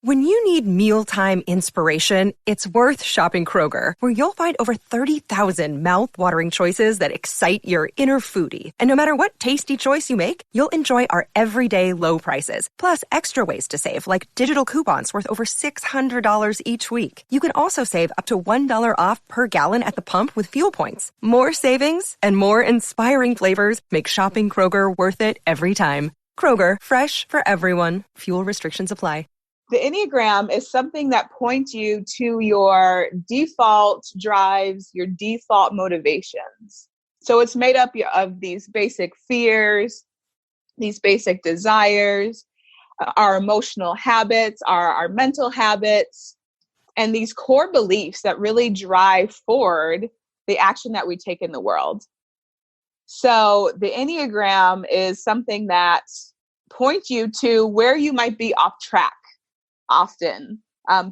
When you need mealtime inspiration, it's worth shopping Kroger, where you'll find over 30,000 mouth-watering choices that excite your inner foodie. And no matter what tasty choice you make, you'll enjoy our everyday low prices, plus extra ways to save, like digital coupons worth over $600 each week. You can also save up to $1 off per gallon at the pump with fuel points. More savings and more inspiring flavors make shopping Kroger worth it every time. Kroger, fresh for everyone. Fuel restrictions apply. The Enneagram is something that points you to your default drives, your default motivations. So it's made up of these basic fears, these basic desires, our emotional habits, our mental habits, and these core beliefs that really drive forward the action that we take in the world. So the Enneagram is something that points you to where you might be off track. Often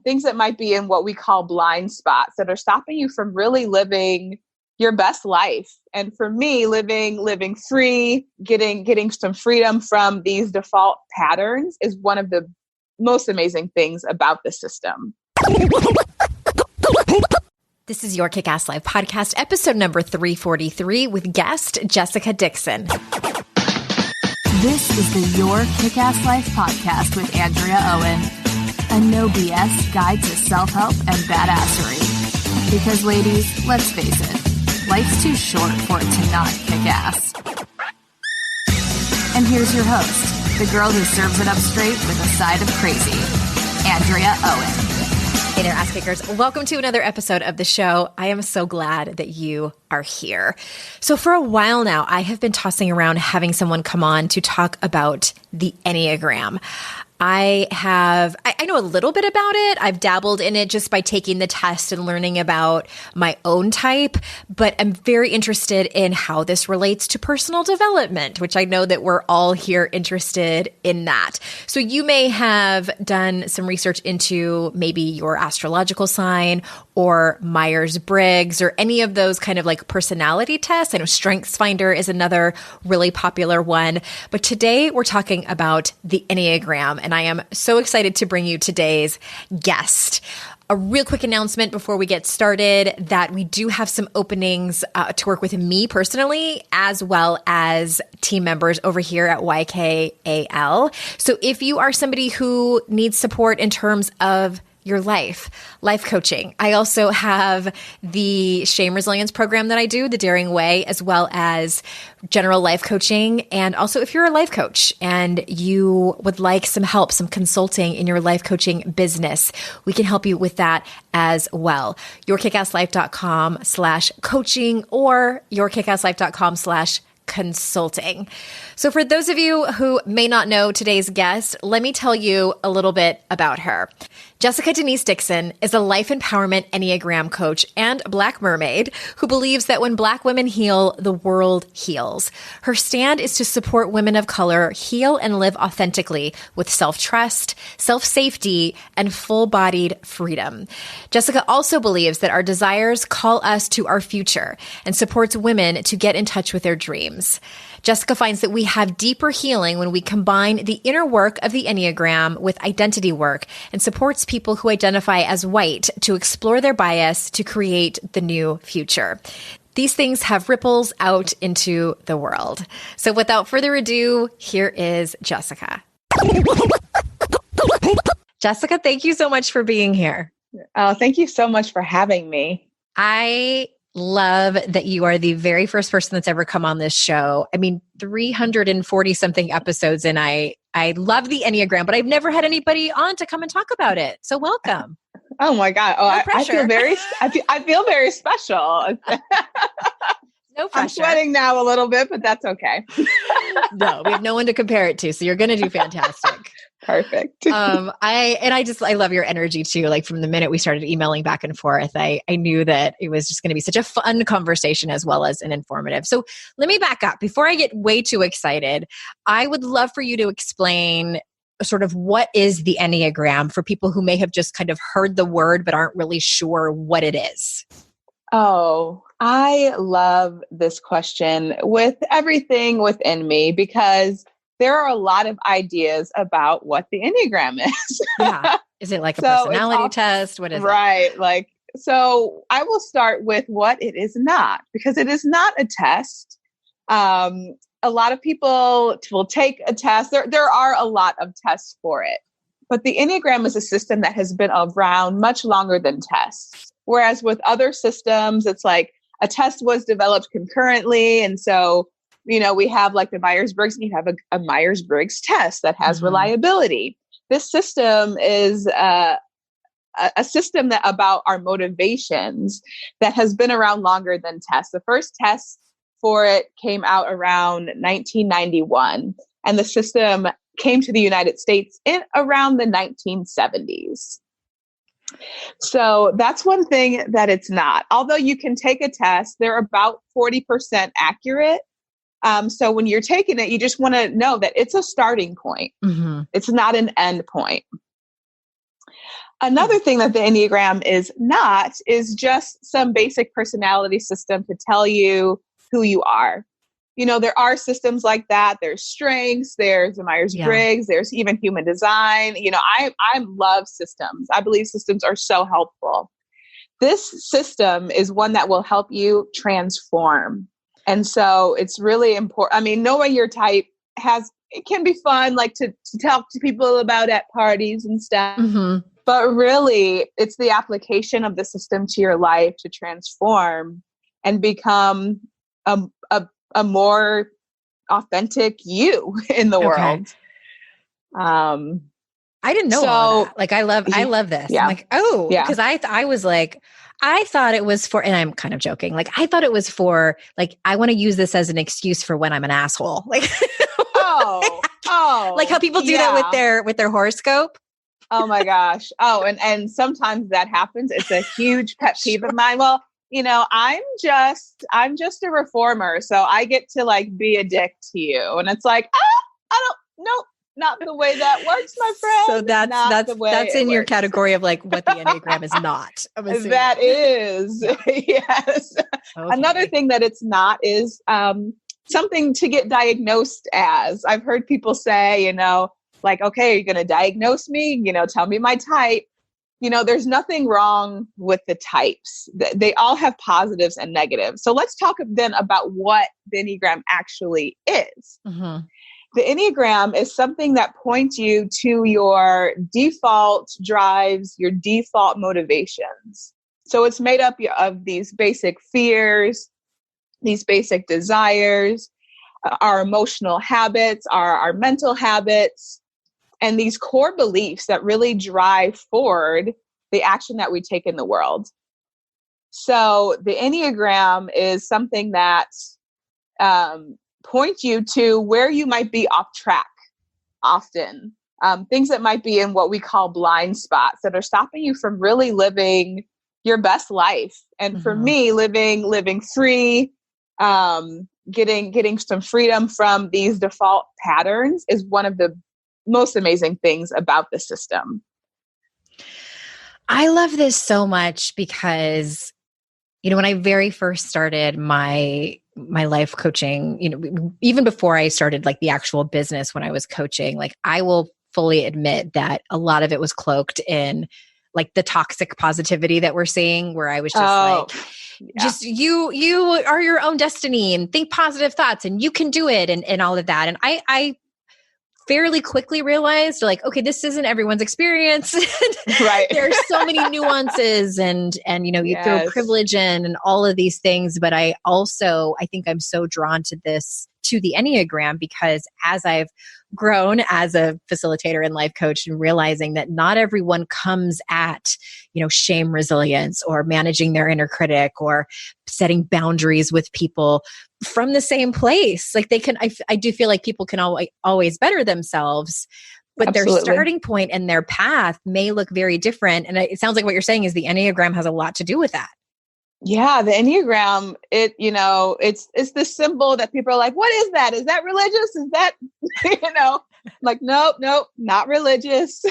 things that might be in what we call blind spots that are stopping you from really living your best life. And for me, living free, getting some freedom from these default patterns is one of the most amazing things about the system. This is Your Kick-Ass Life podcast, episode number 343 with guest Jessica Dickson. This is the Your Kick-Ass Life podcast with Andrea Owen. A no BS guide to self-help and badassery. Because ladies, let's face it, life's too short for it to not kick ass. And here's your host, the girl who serves it up straight with a side of crazy, Andrea Owen. Hey there, ass kickers. Welcome to another episode of the show. I am so glad that you are here. So for a while now, I have been tossing around having someone come on to talk about the Enneagram. I know a little bit about it. I've dabbled in it just by taking the test and learning about my own type, but I'm very interested in how this relates to personal development, which I know that we're all here interested in that. So you may have done some research into maybe your astrological sign or Myers-Briggs or any of those kind of like personality tests. I know StrengthsFinder is another really popular one, but today we're talking about the Enneagram. And I am so excited to bring you today's guest. A real quick announcement before we get started that we do have some openings to work with me personally, as well as team members over here at YKAL. So if you are somebody who needs support in terms of your life coaching. I also have the Shame Resilience program that I do, the Daring Way, as well as general life coaching. And also if you're a life coach and you would like some help, some consulting in your life coaching business, we can help you with that as well. yourkickasslife.com/coaching or yourkickasslife.com/consulting. So for those of you who may not know today's guest, let me tell you a little bit about her. Jessica Denise Dickson is a life empowerment Enneagram coach and Black mermaid who believes that when Black women heal, the world heals. Her stand is to support women of color heal and live authentically with self-trust, self-safety, and full-bodied freedom. Jessica also believes that our desires call us to our future and supports women to get in touch with their dreams. Jessica finds that we have deeper healing when we combine the inner work of the Enneagram with identity work and supports people who identify as white to explore their bias to create the new future. These things have ripples out into the world. So without further ado, here is Jessica. Jessica, thank you so much for being here. Oh, thank you so much for having me. I love that you are the very first person that's ever come on this show. I mean, 340 something episodes, and I love the Enneagram, but I've never had anybody on to come and talk about it. So welcome. Oh my God. Oh, No I feel very special. No pressure. I'm sweating now a little bit, but that's okay. No, we have no one to compare it to. So you're going to do fantastic. Perfect. I love your energy too. Like from the minute we started emailing back and forth, I knew that it was just going to be such a fun conversation as well as an informative. So let me back up. Before I get way too excited, I would love for you to explain sort of what is the Enneagram for people who may have just kind of heard the word but aren't really sure what it is. Oh, I love this question with everything within me because there are a lot of ideas about what the Enneagram is. Yeah. Is it like a So personality test? What is it? right. Like, so I will start with what it is not, because it is not a test. A lot of people will take a test. There are a lot of tests for it, but the Enneagram is a system that has been around much longer than tests. Whereas with other systems, it's like a test was developed concurrently. And so, we have like the Myers-Briggs, and you have a Myers-Briggs test that has reliability. This system is a system that about our motivations that has been around longer than tests. The first test for it came out around 1991, and the system came to the United States in around the 1970s. So that's one thing that it's not. Although you can take a test, they're about 40% accurate. So when you're taking it, you just want to know that it's a starting point. It's not an end point. Another thing that the Enneagram is not is just some basic personality system to tell you who you are. There are systems like that. There's strengths, there's the Myers-Briggs, there's even human design. I love systems. I believe systems are so helpful. This system is one that will help you transform. And so it's really important. I mean, knowing your type it can be fun, like to talk to people about at parties and stuff. But really, it's the application of the system to your life to transform and become a more authentic you in the world. I didn't know all that. Like, I love this. Yeah. I'm like, because I was like, I thought it was for, and I'm kind of joking. Like, I thought it was for, like, I want to use this as an excuse for when I'm an asshole. Like, like how people do that with their horoscope. Oh my gosh. Oh, and sometimes that happens. It's a huge pet peeve of mine. Well, I'm just a reformer. So I get to like be a dick to you. And it's like, nope, not the way that works, my friend. So that's in your category of like what the Enneagram is not. That is. Yes. Okay. Another thing that it's not is something to get diagnosed as. I've heard people say, like, okay, you're going to diagnose me, tell me my type. There's nothing wrong with the types. They all have positives and negatives. So let's talk then about what the Enneagram actually is. The Enneagram is something that points you to your default drives, your default motivations. So it's made up of these basic fears, these basic desires, our emotional habits, our mental habits, and these core beliefs that really drive forward the action that we take in the world. So the Enneagram is something that points you to where you might be off track often. Things that might be in what we call blind spots that are stopping you from really living your best life. And for me, living free, getting some freedom from these default patterns is one of the most amazing things about the system. I love this so much because, when I very first started my life coaching, even before I started like the actual business, when I was coaching, like I will fully admit that a lot of it was cloaked in like the toxic positivity that we're seeing, where I was just just you are your own destiny and think positive thoughts and you can do it and all of that. And I fairly quickly realized like, okay, this isn't everyone's experience. Right. There's so many nuances and you throw privilege in and all of these things. But I think I'm so drawn to the Enneagram because as I've grown as a facilitator and life coach and realizing that not everyone comes at, shame resilience or managing their inner critic or setting boundaries with people from the same place. Like they can, I do feel like people can always better themselves, but Absolutely. Their starting point and their path may look very different. And it sounds like what you're saying is the Enneagram has a lot to do with that. Yeah, the Enneagram, it's the symbol that people are like, what is that? Is that religious? Is that, like, nope, not religious.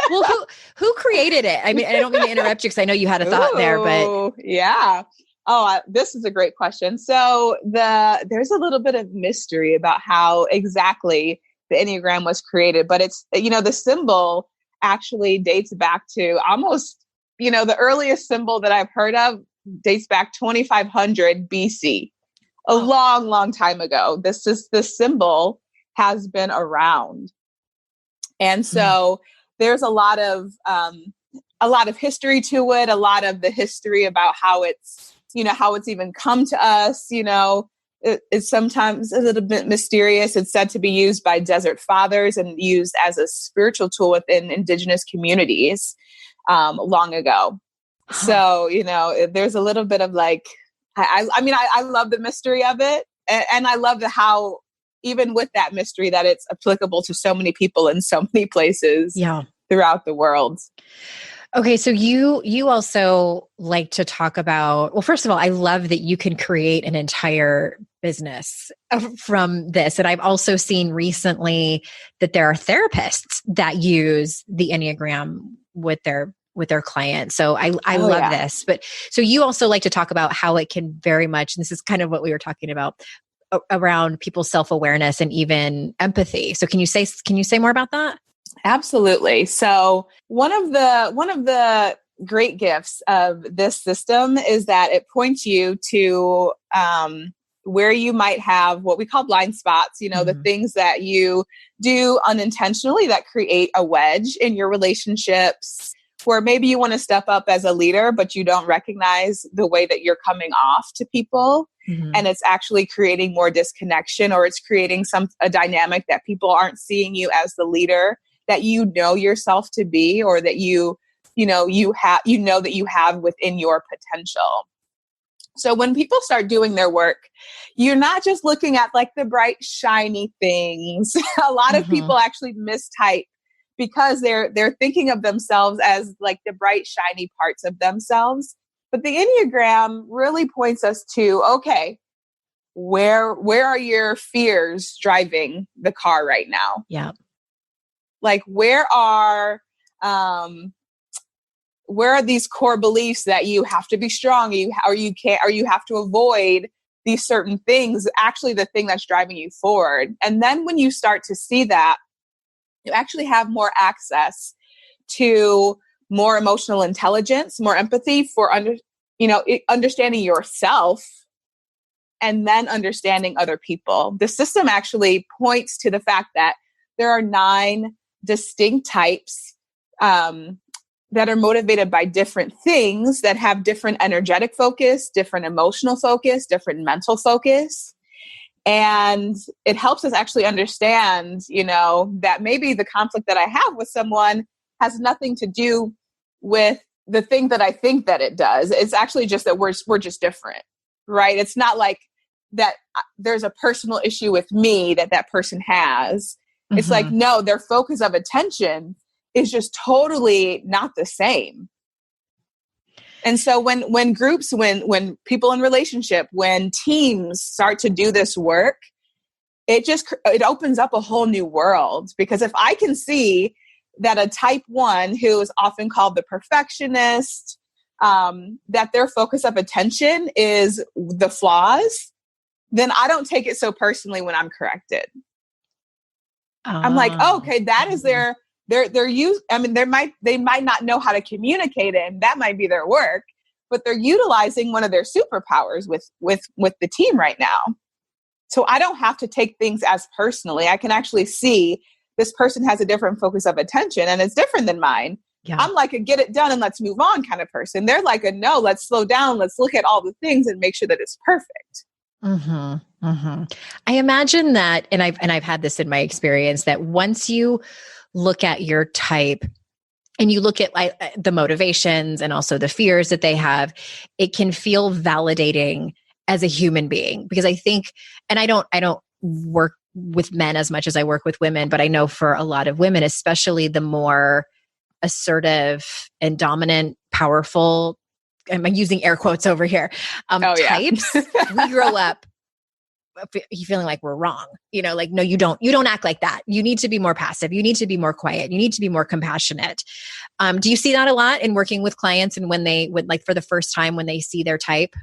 Well, who created it? I mean, I don't mean to interrupt you because I know you had a thought there, but. Yeah. Oh, this is a great question. So there's a little bit of mystery about how exactly the Enneagram was created, but it's, the symbol actually dates back to almost, the earliest symbol that I've heard of dates back 2500 BC, a long, long time ago. This symbol has been around. And so there's a lot of history to it, a lot of the history about how it's even come to us. It's sometimes a little bit mysterious. It's said to be used by desert fathers and used as a spiritual tool within indigenous communities long ago. So, there's a little bit of like, I love the mystery of it. And I love how, even with that mystery, that it's applicable to so many people in so many places throughout the world. Okay. So you also like to talk about, well, first of all, I love that you can create an entire business from this. And I've also seen recently that there are therapists that use the Enneagram with their clients. So I love this. But so you also like to talk about how it can very much, and this is kind of what we were talking about around people's self-awareness and even empathy. So can you say more about that? Absolutely. So one of the great gifts of this system is that it points you to where you might have what we call blind spots, the things that you do unintentionally that create a wedge in your relationships, where maybe you want to step up as a leader, but you don't recognize the way that you're coming off to people. And it's actually creating more disconnection, or it's creating a dynamic that people aren't seeing you as the leader that you know yourself to be, or that you have within your potential. So when people start doing their work, you're not just looking at like the bright, shiny things. A lot of people actually mistype because they're thinking of themselves as like the bright, shiny parts of themselves. But the Enneagram really points us to, okay, where are your fears driving the car right now? Yeah. Like where are these core beliefs that you have to be strong, or you have to avoid these certain things, actually the thing that's driving you forward. And then when you start to see that, you actually have more access to more emotional intelligence, more empathy for understanding yourself, and then understanding other people. The system actually points to the fact that there are 9 distinct types that are motivated by different things, that have different energetic focus, different emotional focus, different mental focus. And it helps us actually understand, that maybe the conflict that I have with someone has nothing to do with the thing that I think that it does. It's actually just that we're just different, right? It's not like that there's a personal issue with me that person has. It's like, no, their focus of attention is just totally not the same. And so when groups, when people in relationship, when teams start to do this work, it opens up a whole new world. Because if I can see that a type 1, who is often called the perfectionist, that their focus of attention is the flaws, then I don't take it so personally when I'm corrected. I'm like, okay, that is their use. I mean, they might not know how to communicate it, and that might be their work, but they're utilizing one of their superpowers with the team right now. So I don't have to take things as personally. I can actually see this person has a different focus of attention, and it's different than mine. Yeah. I'm like a get it done and let's move on kind of person. They're like a no, let's slow down. Let's look at all the things and make sure that it's perfect. I imagine that, and I've had this in my experience, that once you look at your type and you look at like the motivations and also the fears that they have, it can feel validating as a human being. Because I think, and I don't work with men as much as I work with women, but I know for a lot of women, especially the more assertive and dominant, powerful, I'm using air quotes over here, types, we grow up feeling like we're wrong. Like, no, you don't act like that. You need to be more passive. You need to be more quiet. You need to be more compassionate. Do you see that a lot in working with clients, and when they would, like, for the first time when they see their type?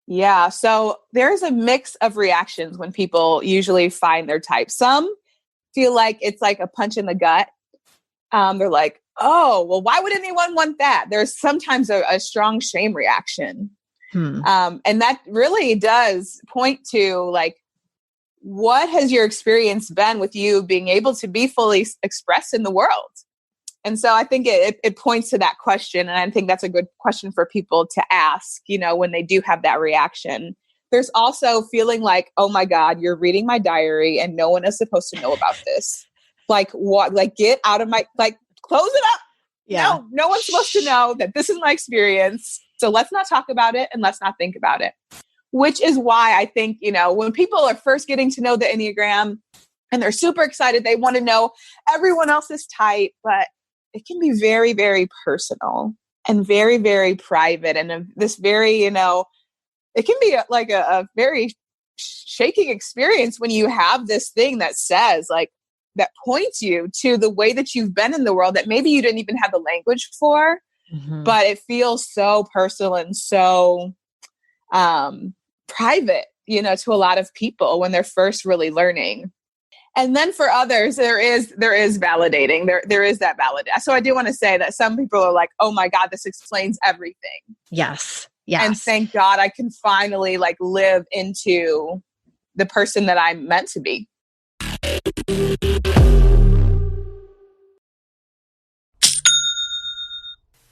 Yeah. So there's a mix of reactions when people usually find their type. Some feel like it's like a punch in the gut. they're like, oh, well, why would anyone want that? There's sometimes a strong shame reaction. And that really does point to like, what has your experience been with you being able to be fully expressed in the world? And so I think it points to that question. And I think that's a good question for people to ask, you know, when they do have that reaction. There's also feeling like, oh my God, you're reading my diary and no one is supposed to know about this. Like what, like get out of my, like close it up. Yeah. No one's supposed to know that this is my experience. So let's not talk about it and let's not think about it. Which is why I think, you know, when people are first getting to know the Enneagram and they're super excited, they want to know everyone else's type, but it can be very, very personal and very, very private. And this very, you know, it can be like a very shaking experience when you have this thing that says like, that points you to the way that you've been in the world that maybe you didn't even have the language for, but it feels so personal and so private, you know, to a lot of people when they're first really learning. And then for others, there is validating. There is that validation. So I do want to say that some people are like, oh my God, this explains everything. Yes. Yes. And thank God I can finally like live into the person that I'm meant to be.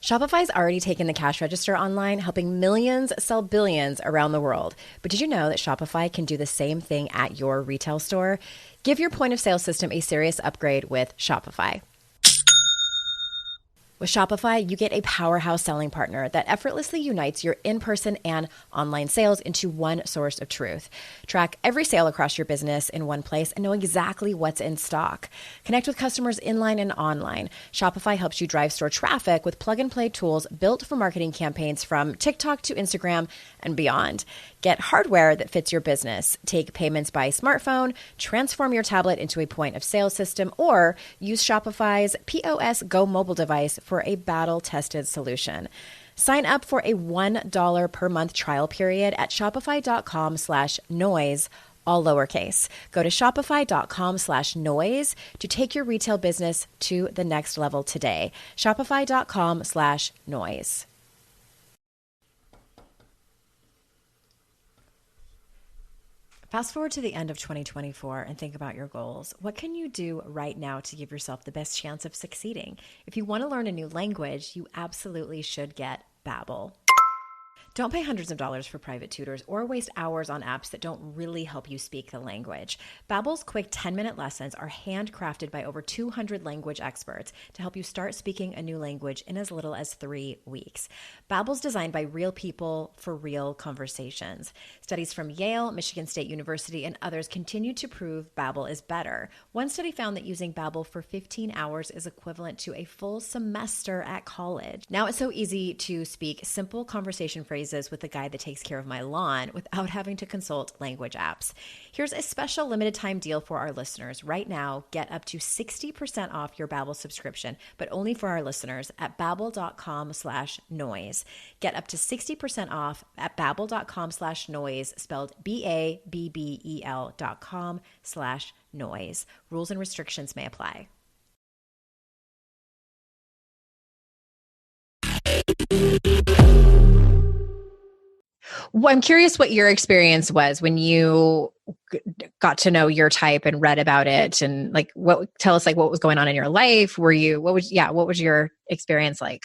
Shopify's already taken the cash register online, helping millions sell billions around the world. But did you know that Shopify can do the same thing at your retail store? Give your point of sale system a serious upgrade with Shopify. With Shopify, you get a powerhouse selling partner that effortlessly unites your in-person and online sales into one source of truth. Track every sale across your business in one place and know exactly what's in stock. Connect with customers inline and online. Shopify helps you drive store traffic with plug-and-play tools built for marketing campaigns from TikTok to Instagram and beyond. Get hardware that fits your business. Take payments by smartphone, transform your tablet into a point of sale system, or use Shopify's POS Go mobile device for a battle-tested solution. Sign up for a $1 per month trial period at shopify.com/noise, all lowercase. Go to shopify.com/noise to take your retail business to the next level today. Shopify.com/noise. Fast forward to the end of 2024 and think about your goals. What can you do right now to give yourself the best chance of succeeding? If you want to learn a new language, you absolutely should get Babbel. Don't pay hundreds of dollars for private tutors or waste hours on apps that don't really help you speak the language. Babbel's quick 10-minute lessons are handcrafted by over 200 language experts to help you start speaking a new language in as little as 3 weeks. Babbel's designed by real people for real conversations. Studies from Yale, Michigan State University, and others continue to prove Babbel is better. One study found that using Babbel for 15 hours is equivalent to a full semester at college. Now it's so easy to speak simple conversation phrases with the guy that takes care of my lawn without having to consult language apps. Here's a special limited time deal for our listeners. Right now, get up to 60% off your Babbel subscription, but only for our listeners at babbel.com/noise. Get up to 60% off at babbel.com/noise, spelled BABBEL.com/noise. Rules and restrictions may apply. Well, I'm curious what your experience was when you got to know your type and read about it, and like, tell us like what was going on in your life. What was your experience like?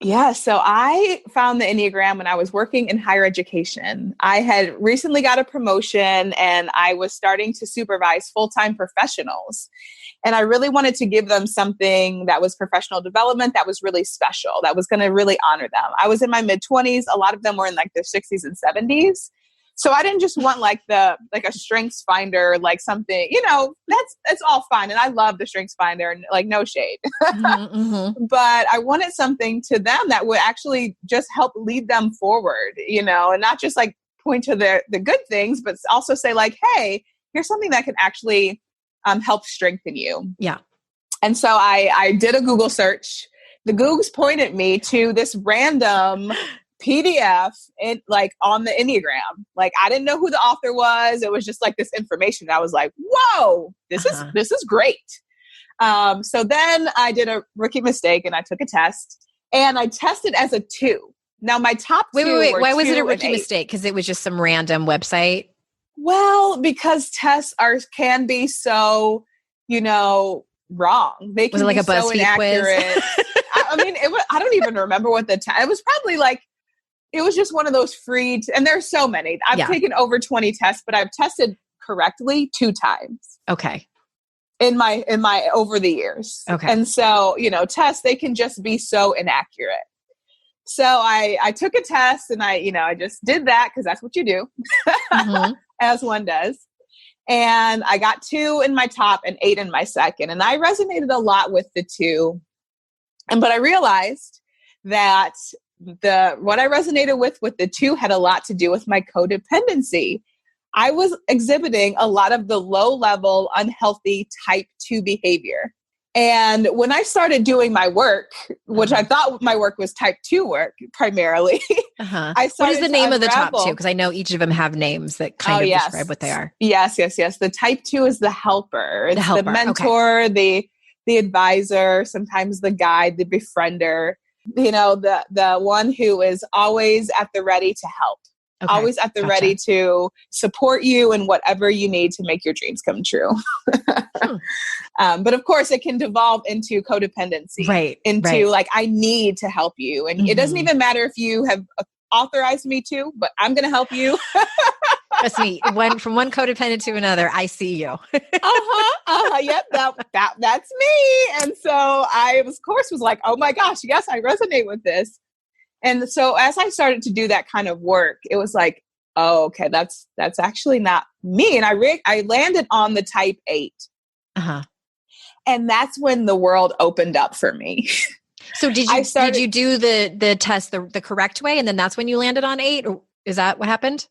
Yeah, so I found the Enneagram when I was working in higher education. I had recently got a promotion and I was starting to supervise full-time professionals. And I really wanted to give them something that was professional development that was really special, that was going to really honor them. I was in my mid-20s. A lot of them were in like their 60s and 70s. So I didn't just want like a strengths finder, like something, you know, that's all fine. And I love the strengths finder and like no shade, but I wanted something to them that would actually just help lead them forward, you know, and not just like point to the good things, but also say like, hey, here's something that can actually help strengthen you. Yeah. And so I did a Google search. The Googs pointed me to this random PDF on the Enneagram. Like I didn't know who the author was. It was just like this information. I was like, whoa, this is great. So then I did a rookie mistake and I took a test and I tested as a 2. Now my top two Wait. were Why was it a 2 and rookie 8. mistake? Because it was just some random website? Well, because tests can be so, wrong. They can Was it like be a so BuzzFeed quiz? inaccurate. I mean, I don't even remember what it was probably like, it was just one of those free, and there's so many. I've taken over 20 tests, but I've tested correctly 2 times. Okay. In my over the years. Okay. And so, tests, they can just be so inaccurate. So I took a test and I just did that because that's what you do, as one does. And I got 2 in my top and 8 in my second. And I resonated a lot with the 2. But I realized that what I resonated with the 2 had a lot to do with my codependency. I was exhibiting a lot of the low-level, unhealthy type 2 behavior. And when I started doing my work, which I thought my work was type 2 work primarily, I started What is the name of the top 2? unravel. Because I know each of them have names that kind of describe what they are. Yes. The type 2 is the helper. It's the mentor, the advisor, sometimes the guide, the befriender, the one who is always at the ready to help. Okay, always at the ready to support you in whatever you need to make your dreams come true. But of course, it can devolve into codependency, right? Like, I need to help you. And it doesn't even matter if you have authorized me to, but I'm going to help you. Trust me, from one codependent to another, I see you. Yep, that's me. And so I, of course, was like, oh my gosh, yes, I resonate with this. And so as I started to do that kind of work, it was like, oh, okay, that's actually not me. And I landed on the type 8. And that's when the world opened up for me. So did you do the test the correct way, and then that's when you landed on 8? Or is that what happened?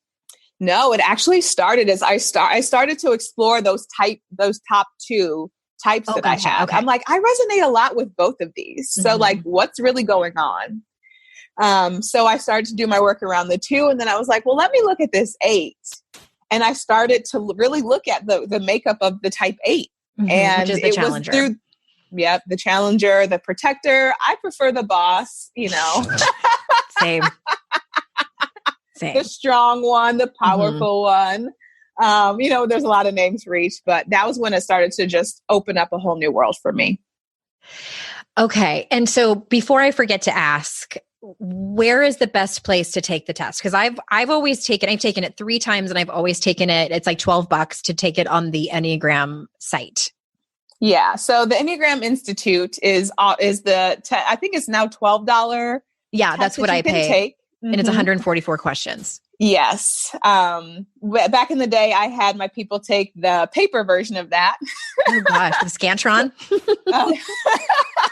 No, it actually started as I started to explore those top 2 types that I have. Okay. I'm like, I resonate a lot with both of these. So like, what's really going on? So I started to do my work around the 2, and then I was like, well, let me look at this 8. And I started to really look at the makeup of the type 8. And which is the challenger. Was through, the challenger, the protector. I prefer the boss, Same. The strong one, the powerful one. There's a lot of names for each, but that was when it started to just open up a whole new world for me. Okay. And so before I forget to ask, where is the best place to take the test? Because I've taken it 3 times, and I've always taken it. It's like $12 to take it on the Enneagram site. Yeah. So the Enneagram Institute is I think it's now $12. Yeah, that's what I pay. Take. And it's 144 questions. Yes. Back in the day, I had my people take the paper version of that. Oh gosh, the Scantron.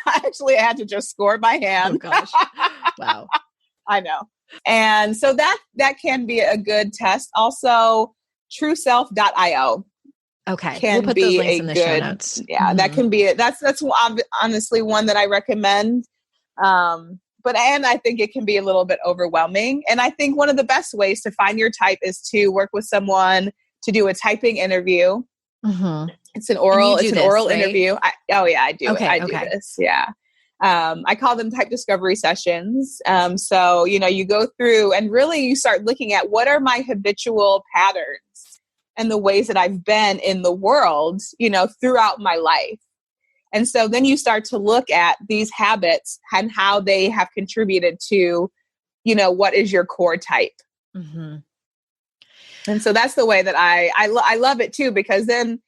I actually had to just score by hand. Oh gosh. Wow. I know. And so that can be a good test. Also, trueself.io. Okay. We'll put those links in the show notes. Yeah, that can be it. That's honestly one that I recommend. But I think it can be a little bit overwhelming. And I think one of the best ways to find your type is to work with someone to do a typing interview. It's an oral interview. I do. Okay, I do this. Yeah. I call them type discovery sessions. So, you go through and really you start looking at what are my habitual patterns and the ways that I've been in the world, throughout my life. And so then you start to look at these habits and how they have contributed to, what is your core type. And so that's the way that I love it too, because then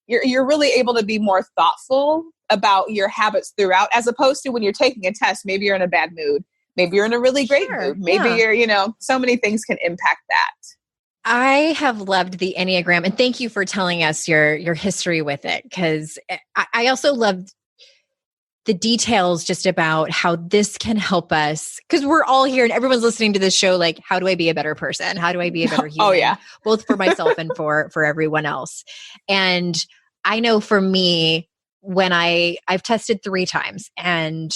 you're really able to be more thoughtful about your habits throughout, as opposed to when you're taking a test, maybe you're in a bad mood, maybe you're in a really great mood, maybe you're, so many things can impact that. I have loved the Enneagram, and thank you for telling us your history with it, because I also loved the details just about how this can help us, because we're all here and everyone's listening to this show like, how do I be a better person? How do I be a better human? Oh, yeah. Both for myself and for everyone else. And I know for me, when I've tested 3 times, and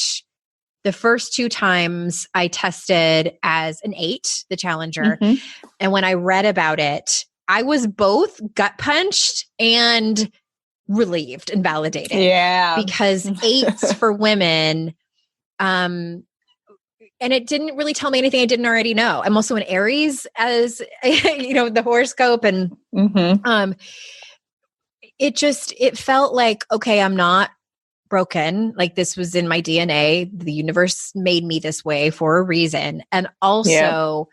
the first 2 times I tested as an 8, the challenger. And when I read about it, I was both gut punched and relieved and validated. Yeah. Because 8s for women, and it didn't really tell me anything I didn't already know. I'm also an Aries, as the horoscope, and it felt like, okay, I'm not broken. Like, this was in my DNA. The universe made me this way for a reason. And also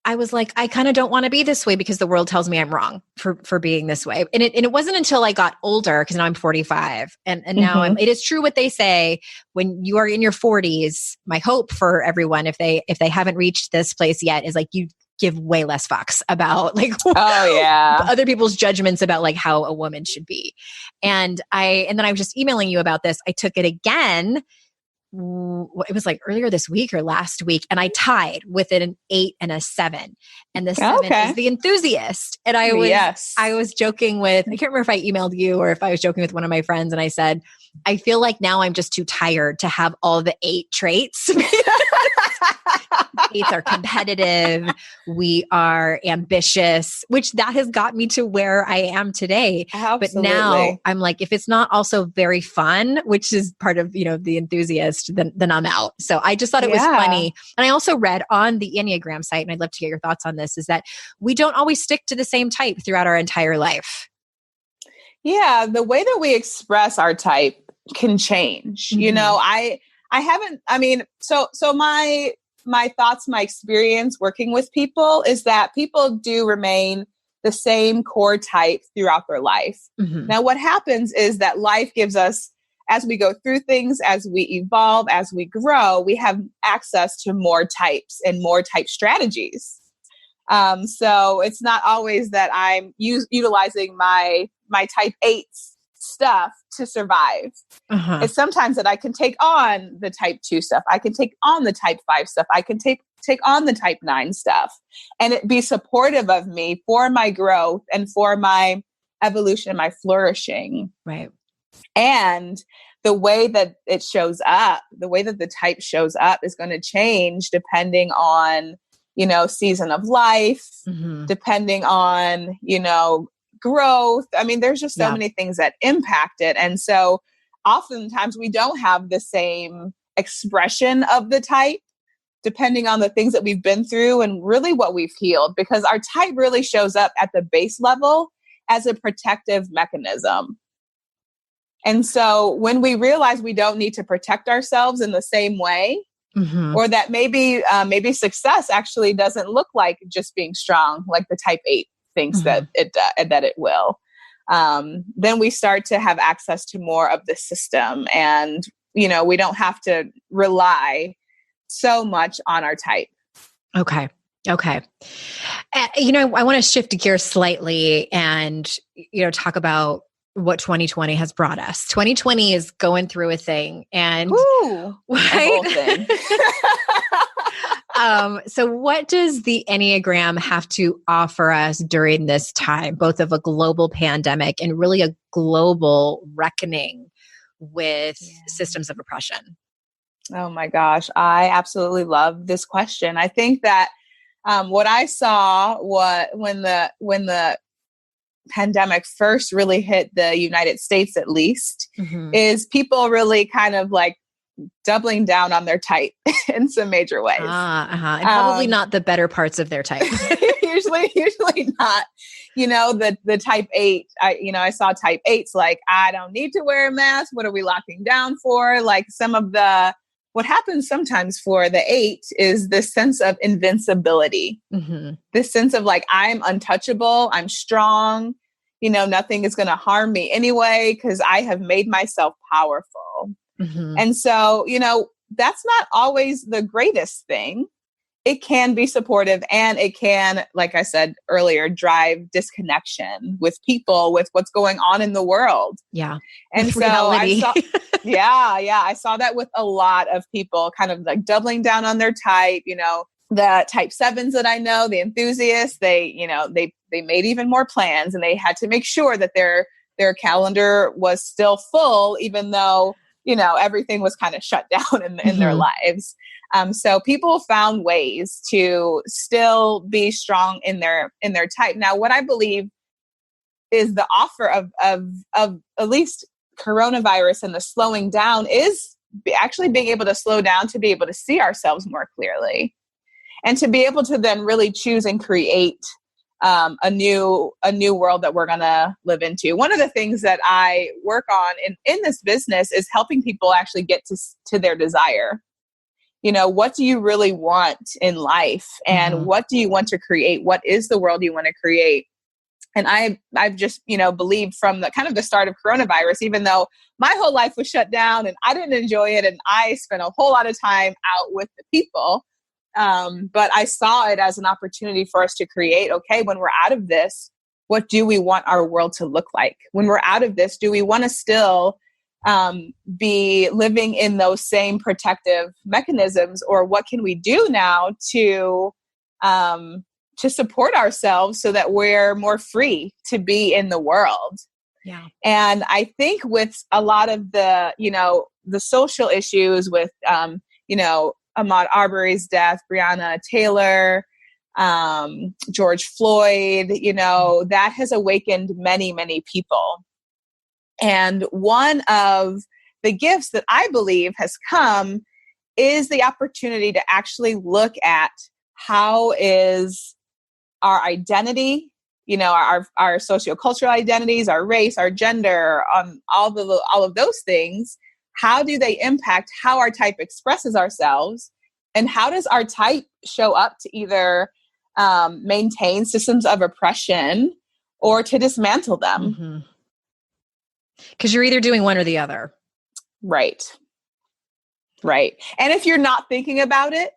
I was like, I kind of don't want to be this way because the world tells me I'm wrong for being this way. And it wasn't until I got older, because now I'm 45, and now it is true what they say, when you are in your 40s, my hope for everyone, if they haven't reached this place yet, is like, you give way less fucks about like other people's judgments about like how a woman should be. And then I was just emailing you about this. I took it again. It was like earlier this week or last week, and I tied with an 8 and a 7, and the 7 is the enthusiast. And I was joking with, I can't remember if I emailed you or if I was joking with one of my friends, and I said, I feel like now I'm just too tired to have all the 8 traits. 8s are competitive. We are ambitious, which that has got me to where I am today. Absolutely. But now I'm like, if it's not also very fun, which is part of, the enthusiast, then I'm out. So I just thought it was funny. And I also read on the Enneagram site, and I'd love to get your thoughts on this, is that we don't always stick to the same type throughout our entire life. Yeah. The way that we express our type can change. My thoughts, my experience working with people is that people do remain the same core type throughout their life. Now, what happens is that life gives us, as we go through things, as we evolve, as we grow, we have access to more types and more type strategies. So it's not always that I'm utilizing my type 8's stuff to survive. It's sometimes that I can take on the type 2 stuff. I can take on the type 5 stuff. I can take on the type 9 stuff, and it be supportive of me for my growth and for my evolution and my flourishing. Right. And the way that it shows up, the way that the type shows up is going to change depending on, season of life, depending on, growth. I mean, there's just so many things that impact it. And so oftentimes we don't have the same expression of the type, depending on the things that we've been through and really what we've healed, because our type really shows up at the base level as a protective mechanism. And so when we realize we don't need to protect ourselves in the same way, or that maybe success actually doesn't look like just being strong, like the type 8 thinks that it will, then we start to have access to more of the system, and we don't have to rely so much on our type. Okay. I want to shift gears slightly and talk about what 2020 has brought us. 2020 is going through a thing, and a whole thing. So what does the Enneagram have to offer us during this time, both of a global pandemic and really a global reckoning with systems of oppression? Oh my gosh, I absolutely love this question. I think that what I saw when the pandemic first really hit the United States, at least, is people really kind of like doubling down on their type in some major ways. And probably not the better parts of their type. usually not. The type 8, I saw type 8s like, I don't need to wear a mask. What are we locking down for? Like what happens sometimes for the 8 is this sense of invincibility, this sense of like, I'm untouchable, I'm strong, nothing is going to harm me anyway, because I have made myself powerful. And so, that's not always the greatest thing. It can be supportive, and it can, like I said earlier, drive disconnection with people, with what's going on in the world. Yeah. And with so reality. I saw that with a lot of people kind of like doubling down on their type, the type 7s that I know, the enthusiasts, they made even more plans, and they had to make sure that their calendar was still full, even though, everything was kind of shut down in their lives. So people found ways to still be strong in their type. Now, what I believe is the offer of at least coronavirus and the slowing down is actually being able to slow down to be able to see ourselves more clearly and to be able to then really choose and create a new world that we're going to live into. One of the things that I work on in this business is helping people actually get to their desire. What do you really want in life? And what do you want to create? What is the world you want to create? And I've just, believed from the kind of the start of coronavirus, even though my whole life was shut down and I didn't enjoy it. And I spent a whole lot of time out with the people. But I saw it as an opportunity for us to create, okay, when we're out of this, what do we want our world to look like? When we're out of this, do we want to still be living in those same protective mechanisms, or what can we do now to support ourselves so that we're more free to be in the world? Yeah. And I think with a lot of the, the social issues with, Ahmaud Arbery's death, Breonna Taylor, George Floyd, that has awakened many, many people. And one of the gifts that I believe has come is the opportunity to actually look at how is our identity, our sociocultural identities, our race, our gender, all of those things. How do they impact how our type expresses ourselves? And how does our type show up to either maintain systems of oppression or to dismantle them? Because you're either doing one or the other. Right. And if you're not thinking about it,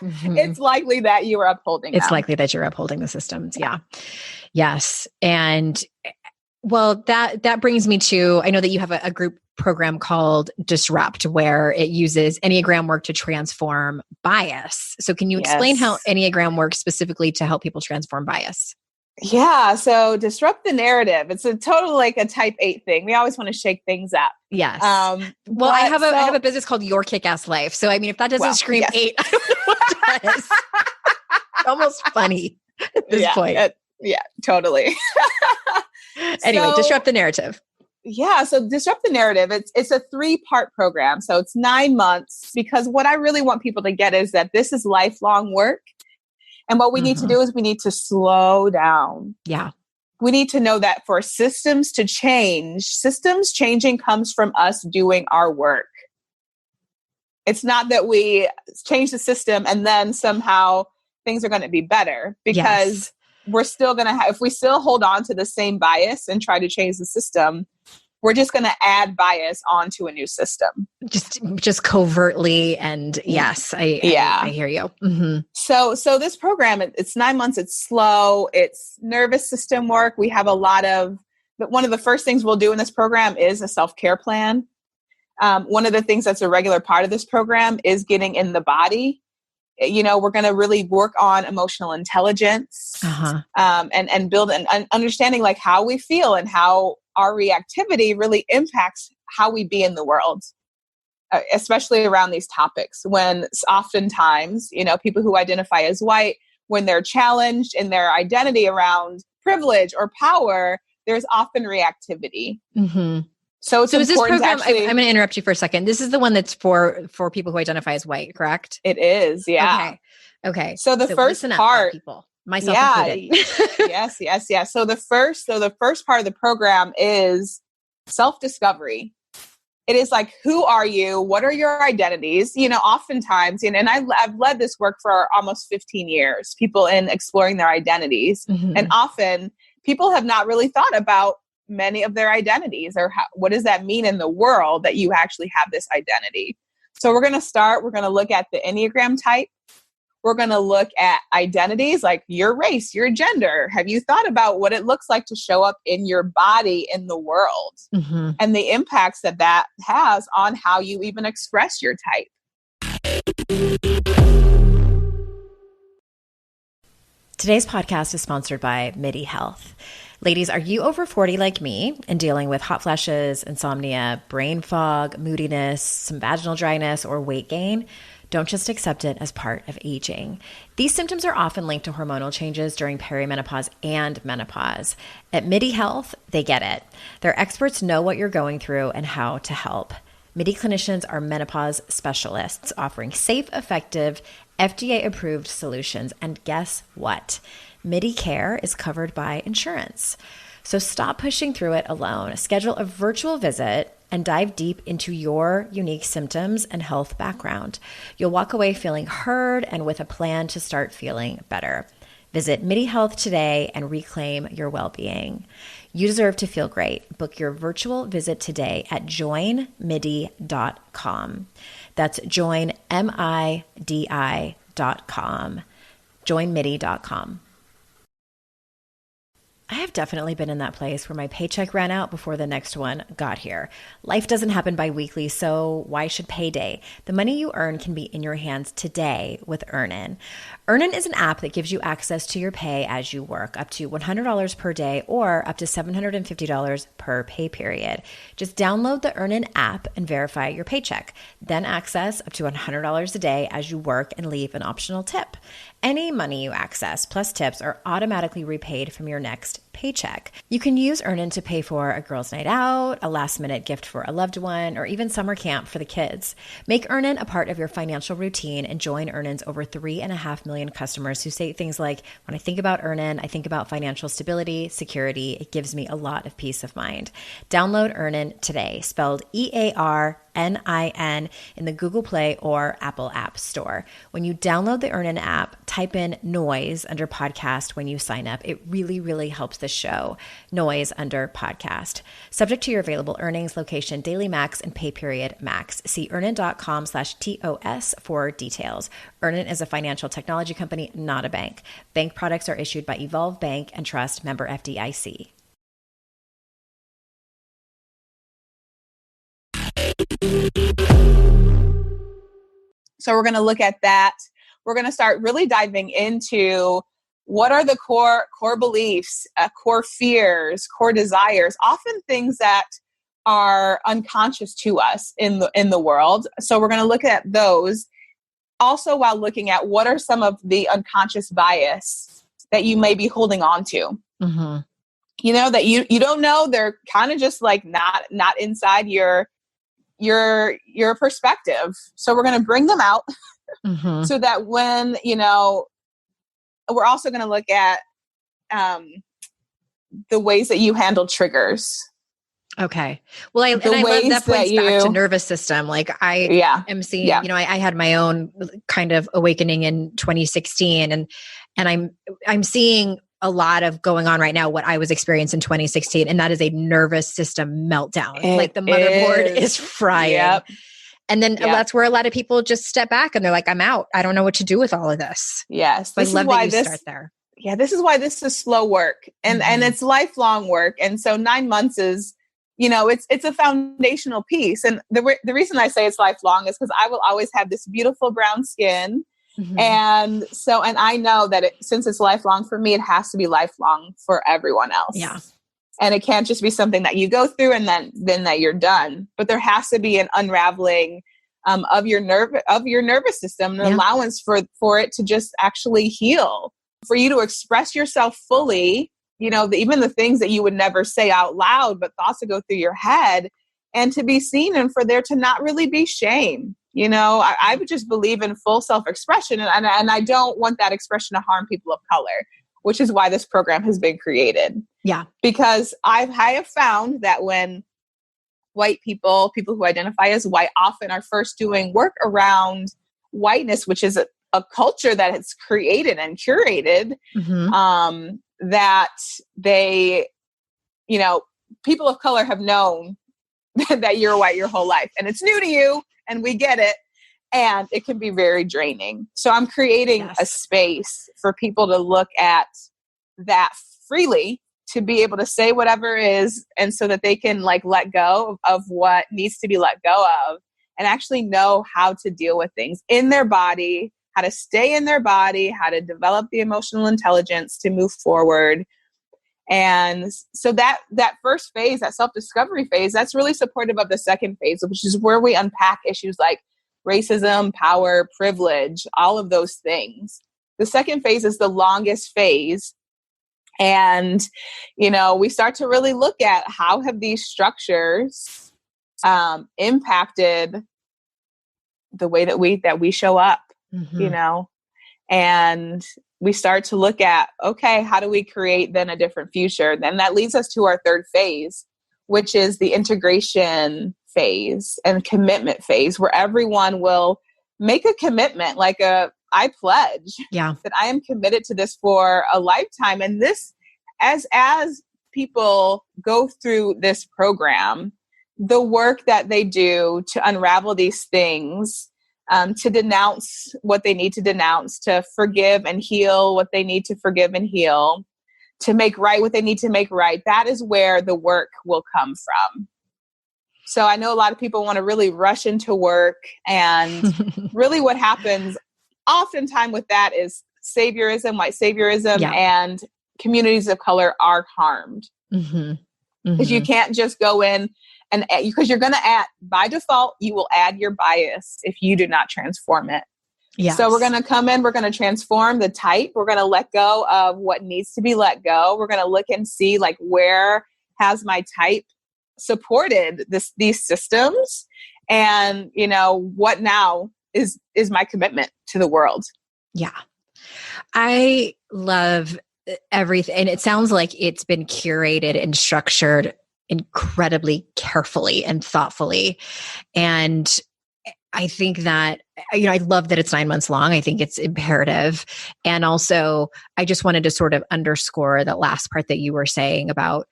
it's likely that you are upholding them. It's likely that you're upholding the systems. Yeah. Yes. And well, that brings me to, I know that you have a group program called Disrupt, where it uses Enneagram work to transform bias. So can you explain how Enneagram works specifically to help people transform bias? Yeah. So disrupt the narrative. It's a total like a type 8 thing. We always want to shake things up. Yes. Well, I have a business called Your Kick-Ass Life. So I mean, if that doesn't scream 8, I don't know what does. It's almost funny at this point. Totally. Anyway, disrupt the narrative. Yeah. So disrupt the narrative. It's a 3-part program. So it's 9 months, because what I really want people to get is that this is lifelong work. And what we need to do is we need to slow down. Yeah. We need to know that for systems to change, systems changing comes from us doing our work. It's not that we change the system and then somehow things are going to be better, because we're still going to have, if we still hold on to the same bias and try to change the system, we're just going to add bias onto a new system. Just covertly. And yes, I hear you. Mm-hmm. So this program, it's 9 months. It's slow. It's nervous system work. We have one of the first things we'll do in this program is a self-care plan. One of the things that's a regular part of this program is getting in the body. We're going to really work on emotional intelligence, and build an understanding like how we feel and how our reactivity really impacts how we be in the world, especially around these topics. When oftentimes, people who identify as white, when they're challenged in their identity around privilege or power, there's often reactivity. Mm-hmm. So is this program, I'm going to interrupt you for a second. This is the one that's for people who identify as white, correct? It is. Yeah. Okay. So the first part, people, myself included. Yes. So the first part of the program is self-discovery. It is like, who are you? What are your identities? Oftentimes, and I've led this work for almost 15 years, people in exploring their identities. Mm-hmm. And often people have not really thought about many of their identities, or what does that mean in the world that you actually have this identity. So we're going to look at the Enneagram type. We're going to look at identities like your race, your gender. Have you thought about what it looks like to show up in your body in the world, and the impacts that has on how you even express your type? Today's podcast is sponsored by MIDI Health. Ladies, are you over 40 like me and dealing with hot flashes, insomnia, brain fog, moodiness, some vaginal dryness, or weight gain? Don't just accept it as part of aging. These symptoms are often linked to hormonal changes during perimenopause and menopause. At MIDI Health, they get it. Their experts know what you're going through and how to help. MIDI clinicians are menopause specialists offering safe, effective, FDA-approved solutions. And guess what? MIDI Care is covered by insurance. So stop pushing through it alone. Schedule a virtual visit and dive deep into your unique symptoms and health background. You'll walk away feeling heard and with a plan to start feeling better. Visit MIDI Health today and reclaim your well-being. You deserve to feel great. Book your virtual visit today at joinmidi.com. That's joinmidi.com. joinmidi.com. I have definitely been in that place where my paycheck ran out before the next one got here. Life doesn't happen bi-weekly, so why should payday? The money you earn can be in your hands today with Earnin. Earnin is an app that gives you access to your pay as you work, up to $100 per day or up to $750 per pay period. Just download the Earnin app and verify your paycheck. Then access up to $100 a day as you work and leave an optional tip. Any money you access plus tips are automatically repaid from your next paycheck. You can use Earnin to pay for a girls' night out, a last-minute gift for a loved one, or even summer camp for the kids. Make Earnin a part of your financial routine and join Earnin's over 3.5 million customers who say things like, when I think about Earnin, I think about financial stability, security. It gives me a lot of peace of mind. Download Earnin today, spelled EARNIN in the Google Play or Apple App Store. When you download the Earnin app, type in noise under podcast when you sign up. It really, really helps the show. Noise under podcast. Subject to your available earnings, location, daily max, and pay period max. See earnin.com/TOS for details. Earnin is a financial technology company, not a bank. Bank products are issued by Evolve Bank and Trust, member FDIC. So we're going to look at that. We're going to start really diving into what are the core beliefs, core fears, core desires, often things that are unconscious to us in the world. So we're going to look at those also while looking at what are some of the unconscious bias that you may be holding on to. Mm-hmm. You know, that you don't know, they're kind of just like not inside your perspective. So we're going to bring them out Mm-hmm. so that when, you know, we're also going to look at the ways that you handle triggers. Okay. Well, I love that points back to nervous system. Like I am seeing, you know, I had my own kind of awakening in 2016 and I'm seeing a lot of going on right now, what I was experiencing in 2016. And that is a nervous system meltdown. Like the motherboard is frying. Yep. And then that's where a lot of people just step back and they're like, I'm out. I don't know what to do with all of this. Yes. I love that you start there. Yeah. This is why this is slow work and it's lifelong work. And so 9 months is, you know, it's a foundational piece. And the reason I say it's lifelong is because I will always have this beautiful brown skin. Mm-hmm. And I know that since it's lifelong for me, it has to be lifelong for everyone else. Yeah. And it can't just be something that you go through and then that you're done. But there has to be an unraveling of your nervous system, an allowance for it to just actually heal, for you to express yourself fully. You know, even the things that you would never say out loud, but thoughts that go through your head, and to be seen, and for there to not really be shame. You know, I would just believe in full self-expression, and I don't want that expression to harm people of color, which is why this program has been created. Yeah. Because I have found that when white people who identify as white, often are first doing work around whiteness, which is a culture that it's created and curated, that they, you know, people of color have known that you're white your whole life and it's new to you and we get it. And it can be very draining. So I'm creating a space for people to look at that freely, to be able to say whatever is, and so that they can like let go of what needs to be let go of and actually know how to deal with things in their body, how to stay in their body, how to develop the emotional intelligence to move forward. And so that first phase, that self-discovery phase, that's really supportive of the second phase, which is where we unpack issues like racism, power, privilege, all of those things. The second phase is the longest phase. And, we start to really look at how have these structures impacted the way that we show up, and we start to look at, okay, how do we create then a different future? Then that leads us to our third phase, which is the integration phase and commitment phase, where everyone will make a commitment, like I pledge that I am committed to this for a lifetime. And this, as people go through this program, the work that they do to unravel these things, to denounce what they need to denounce, to forgive and heal what they need to forgive and heal, to make right what they need to make right, that is where the work will come from. So I know a lot of people want to really rush into work, and really what happens oftentimes with that is saviorism, white saviorism, and communities of color are harmed. Because you can't just go in and because you're going to add, by default, you will add your bias if you do not transform it. Yes. So we're going to come in, we're going to transform the type. We're going to let go of what needs to be let go. We're going to look and see, like, where has my type supported these systems? And, what now is my commitment to the world? Yeah. I love everything. And it sounds like it's been curated and structured incredibly carefully and thoughtfully. And I think that, I love that it's 9 months long. I think it's imperative. And also, I just wanted to sort of underscore that last part that you were saying about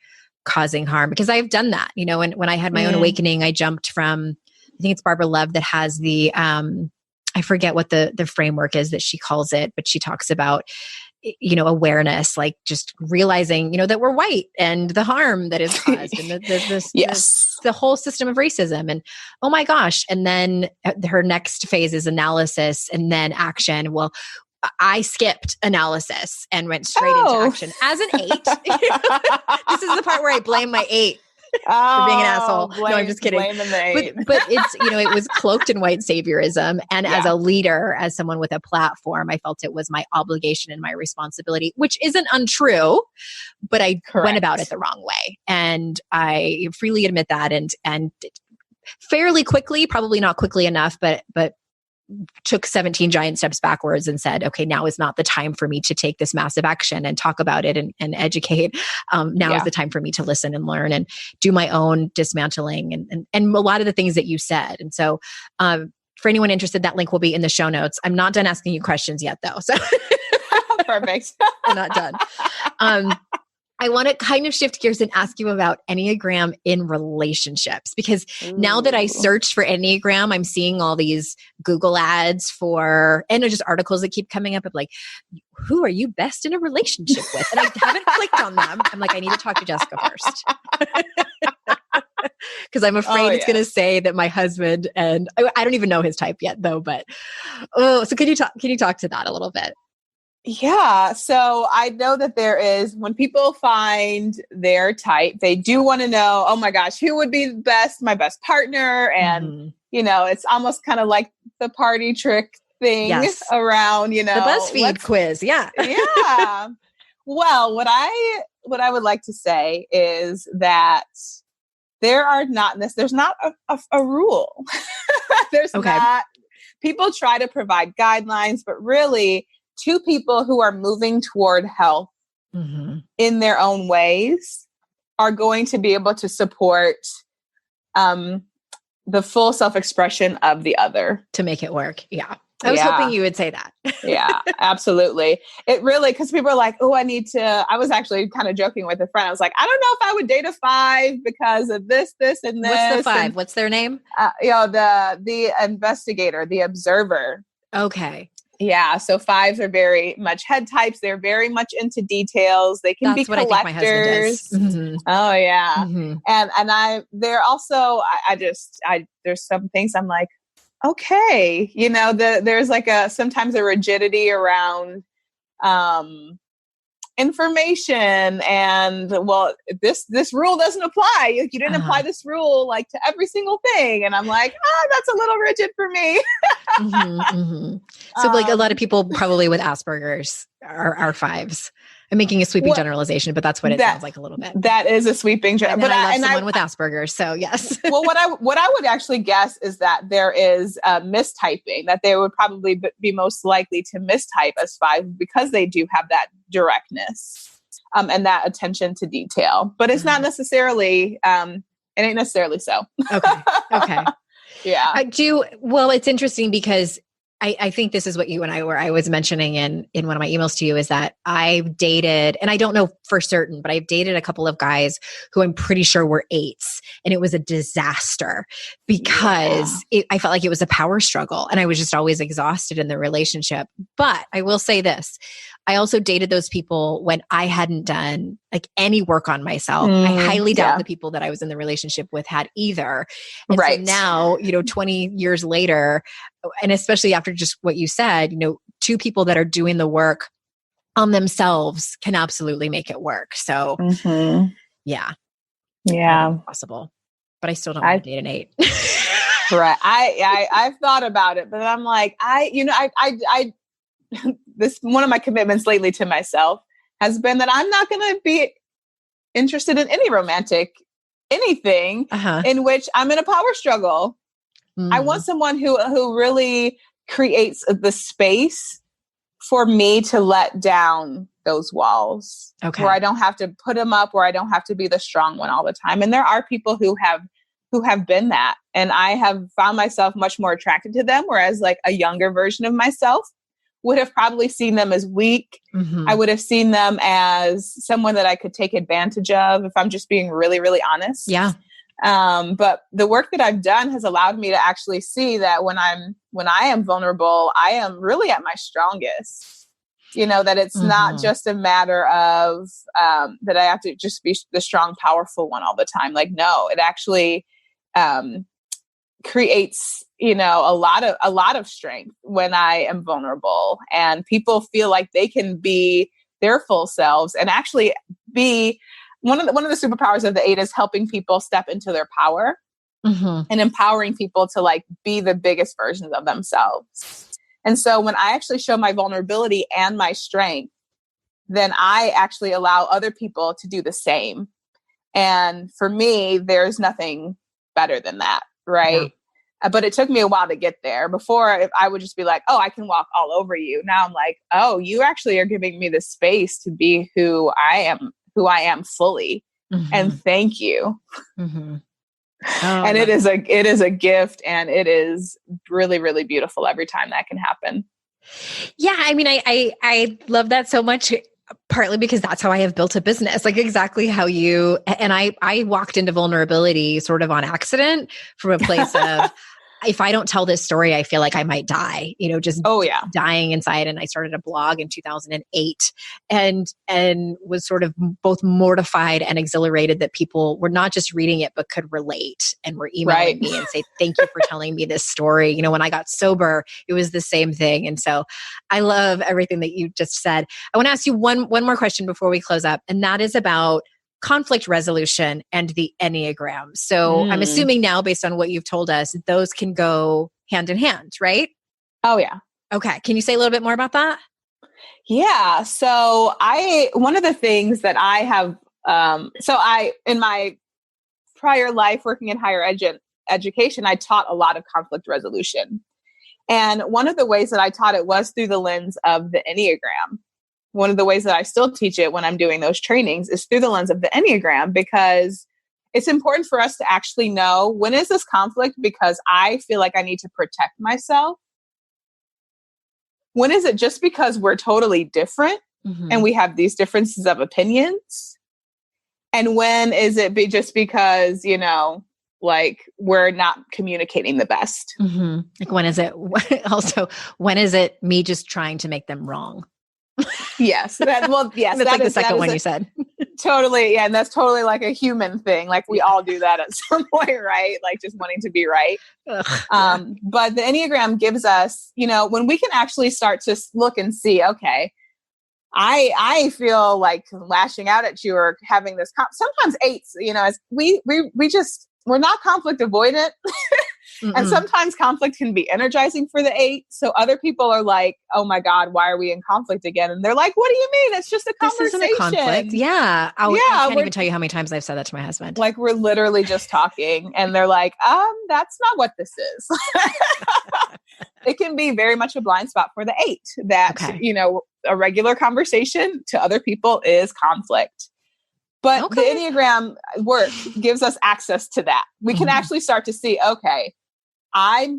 causing harm, because I've done that. When I had my own awakening, I jumped from, I think it's Barbara Love that has the, I forget what the framework is that she calls it, but she talks about, awareness, like just realizing, that we're white and the harm that is caused and the whole system of racism, and oh my gosh. And then her next phase is analysis and then action. Well, I skipped analysis and went straight into action as an 8. This is the part where I blame my 8. For being an asshole. No, I'm just kidding. But it's, it was cloaked in white saviorism. And as a leader, as someone with a platform, I felt it was my obligation and my responsibility, which isn't untrue, but I went about it the wrong way. And I freely admit that. And fairly quickly, probably not quickly enough, but took 17 giant steps backwards and said, okay, now is not the time for me to take this massive action and talk about it and educate. Now is the time for me to listen and learn and do my own dismantling and a lot of the things that you said. And so for anyone interested, that link will be in the show notes. I'm not done asking you questions yet though. So perfect. I'm not done. I want to kind of shift gears and ask you about Enneagram in relationships, because now that I searched for Enneagram, I'm seeing all these Google ads and just articles that keep coming up of like, who are you best in a relationship with? And I haven't clicked on them. I'm like, I need to talk to Jessica first. Because I'm afraid it's going to say that my husband, and I don't even know his type yet though, but so can you talk to that a little bit? Yeah. So I know that there is, when people find their type, they do want to know, oh my gosh, who would be my best partner? And, it's almost kind of like the party trick thing around, the BuzzFeed quiz. Yeah. Yeah. Well, what I would like to say is that there's not a rule. There's not, people try to provide guidelines, but really, two people who are moving toward health in their own ways are going to be able to support the full self-expression of the other. To make it work. Yeah. I was hoping you would say that. Yeah, absolutely. It really, because people are like, oh, I was actually kind of joking with a friend. I was like, I don't know if I would date a 5 because of this, and this. What's the 5? What's their name? The investigator, the observer. Okay. Yeah. So 5s are very much head types. They're very much into details. They can be collectors. That's what I think my husband is. Oh yeah. And they're also, there's some things I'm like, okay, there's like sometimes a rigidity around, information and, well, this rule doesn't apply. Like, you didn't apply this rule like to every single thing. And I'm like, that's a little rigid for me. So like a lot of people probably with Asperger's are fives. I'm making a sweeping generalization, but that's what it sounds like a little bit. That is a sweeping but I love someone with Asperger's. So yes. Well, what I would actually guess is that there is mistyping, that they would probably be most likely to mistype as fives because they do have that directness and that attention to detail. But it's not necessarily, it ain't necessarily so. Okay. Yeah. Well, it's interesting because I think this is what you and I was mentioning in one of my emails to you, is that I've dated, and I don't know for certain, but I've dated a couple of guys who I'm pretty sure were eights, and it was a disaster because I felt like it was a power struggle and I was just always exhausted in the relationship. But I will say this, I also dated those people when I hadn't done like any work on myself. I highly doubt the people that I was in the relationship with had either. And so now, 20 years later, and especially after just what you said, two people that are doing the work on themselves can absolutely make it work. So yeah. Possible, but I still don't want to date an 8. Right. I've thought about it, but I'm like, this, one of my commitments lately to myself has been that I'm not going to be interested in any romantic anything in which I'm in a power struggle. I want someone who really creates the space for me to let down those walls, where I don't have to put them up, where I don't have to be the strong one all the time. And there are people who have been that, and I have found myself much more attracted to them. Whereas like a younger version of myself would have probably seen them as weak. I would have seen them as someone that I could take advantage of, if I'm just being really, really honest. Yeah. But the work that I've done has allowed me to actually see that when I am vulnerable, I am really at my strongest. That it's not just a matter of that I have to just be the strong, powerful one all the time. Like, no, it actually creates, a lot of strength when I am vulnerable, and people feel like they can be their full selves and actually be. One of the superpowers of the 8 is helping people step into their power and empowering people to like be the biggest versions of themselves. And so when I actually show my vulnerability and my strength, then I actually allow other people to do the same. And for me, there's nothing better than that. Right. Yeah. But it took me a while to get there. Before, if I would just be like, oh, I can walk all over you. Now I'm like, oh, you actually are giving me the space to be who I am fully. And thank you. And it is a gift, and it is really, really beautiful every time that can happen. Yeah. I mean, I love that so much, partly because that's how I have built a business, like exactly how and I walked into vulnerability sort of on accident from a place of, if I don't tell this story, I feel like I might die, just dying inside. And I started a blog in 2008 and was sort of both mortified and exhilarated that people were not just reading it, but could relate and were emailing me and say, thank you for telling me this story. When I got sober, it was the same thing. And so I love everything that you just said. I want to ask you one more question before we close up. And that is about conflict resolution and the Enneagram. So I'm assuming now, based on what you've told us, those can go hand in hand, right? Oh, yeah. Okay. Can you say a little bit more about that? Yeah. So one of the things that I have, in my prior life working in higher education, I taught a lot of conflict resolution. And one of the ways that I taught it was through the lens of the Enneagram. One of the ways that I still teach it when I'm doing those trainings is through the lens of the Enneagram, because it's important for us to actually know, when is this conflict because I feel like I need to protect myself? When is it just because we're totally different and we have these differences of opinions? And when is it just because, like we're not communicating the best? Like when is it also, when is it me just trying to make them wrong? Yes. That's like the second one you said. Totally. Yeah. And that's totally like a human thing. Like we all do that at some point, right? Like just wanting to be right. But the Enneagram gives us, when we can actually start to look and see, okay, I feel like lashing out at you or having this, sometimes eights, as we're not conflict avoidant. And sometimes conflict can be energizing for the eight. So other people are like, oh my God, why are we in conflict again? And they're like, what do you mean? It's just a conversation. This isn't a conflict. Yeah. I can't even tell you how many times I've said that to my husband. Like, we're literally just talking, and they're like, that's not what this is. It can be very much a blind spot for the eight that, a regular conversation to other people is conflict. But the Enneagram work gives us access to that. We can actually start to see, okay, I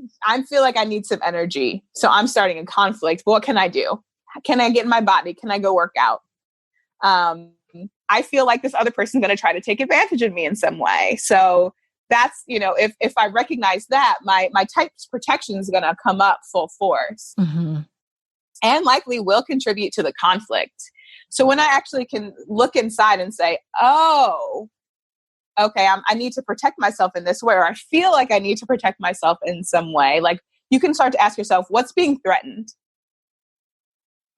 feel like I need some energy. So I'm starting a conflict. What can I do? Can I get in my body? Can I go work out? I feel like this other person's going to try to take advantage of me in some way. So that's, if I recognize that, my type's protection is going to come up full force and likely will contribute to the conflict. So when I actually can look inside and say, oh, okay, I need to protect myself in this way, or I feel like I need to protect myself in some way. Like, you can start to ask yourself, what's being threatened?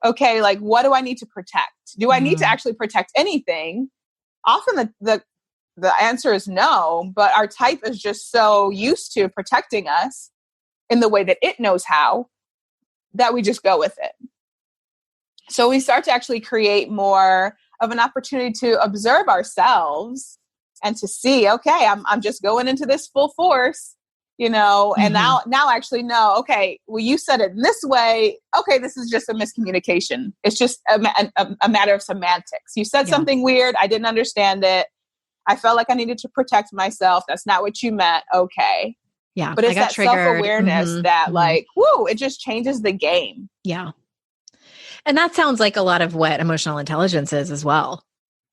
Okay, like, what do I need to protect? Do I need to actually protect anything? Often the answer is no, but our type is just so used to protecting us in the way that it knows how, that we just go with it. So we start to actually create more of an opportunity to observe ourselves and to see, okay, I'm just going into this full force, and now I actually know, okay, well, you said it in this way. Okay, this is just a miscommunication. It's just a matter of semantics. You said something weird. I didn't understand it. I felt like I needed to protect myself. That's not what you meant. Okay. Yeah. But it's that self-awareness that like, whoo, it just changes the game. Yeah. And that sounds like a lot of what emotional intelligence is as well.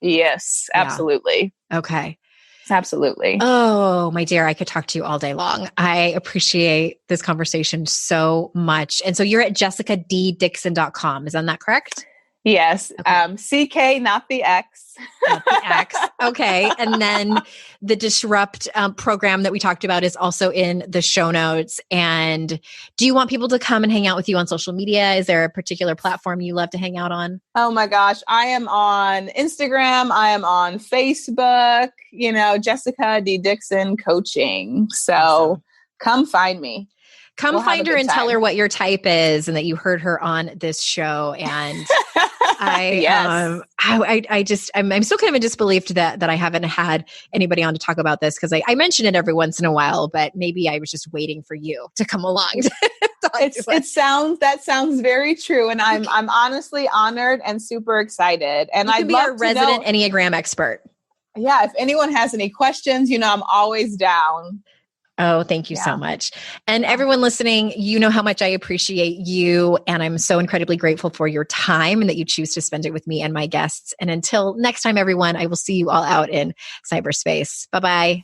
Yes, absolutely. Yeah. Okay. Absolutely. Oh, my dear, I could talk to you all day long. I appreciate this conversation so much. And so you're at jessicaddickson.com. Is that correct? Yes. Okay. CK, not the X. Not the X. Okay. And then the Disrupt program that we talked about is also in the show notes. And do you want people to come and hang out with you on social media? Is there a particular platform you love to hang out on? Oh my gosh. I am on Instagram. I am on Facebook, Jessica D. Dickson Coaching. So Come find me. Come find her and tell her what your type is and that you heard her on this show. And I'm still kind of in disbelief that I haven't had anybody on to talk about this, because I mention it every once in a while, but maybe I was just waiting for you to come along. That sounds very true. And I'm honestly honored and super excited. And I'd love to be a resident Enneagram expert. Yeah. If anyone has any questions, I'm always down. Oh, thank you so much. And everyone listening, you know how much I appreciate you. And I'm so incredibly grateful for your time and that you choose to spend it with me and my guests. And until next time, everyone, I will see you all out in cyberspace. Bye-bye.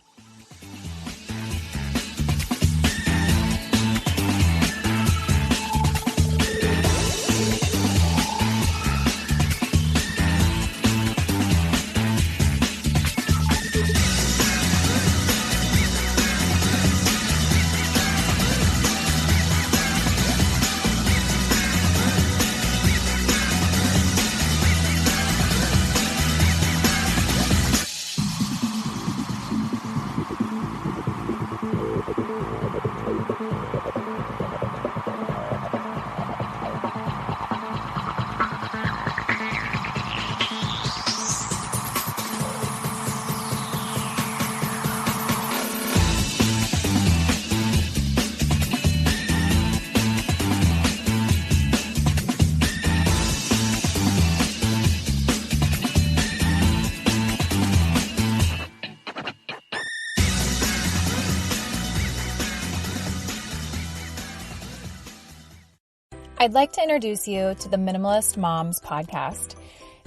I'd like to introduce you to the Minimalist Moms podcast.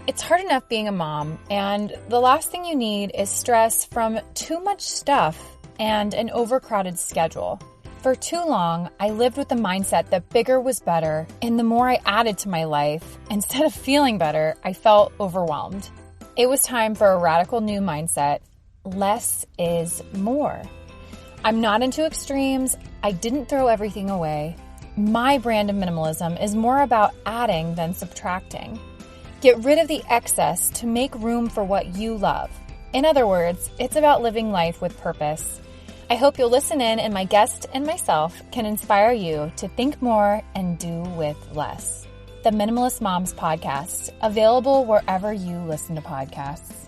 It's hard enough being a mom, and the last thing you need is stress from too much stuff and an overcrowded schedule. For too long, I lived with the mindset that bigger was better, and the more I added to my life, instead of feeling better, I felt overwhelmed. It was time for a radical new mindset. Less is more. I'm not into extremes. I didn't throw everything away. My brand of minimalism is more about adding than subtracting. Get rid of the excess to make room for what you love. In other words, it's about living life with purpose. I hope you'll listen in and my guest and myself can inspire you to think more and do with less. The Minimalist Moms Podcast, available wherever you listen to podcasts.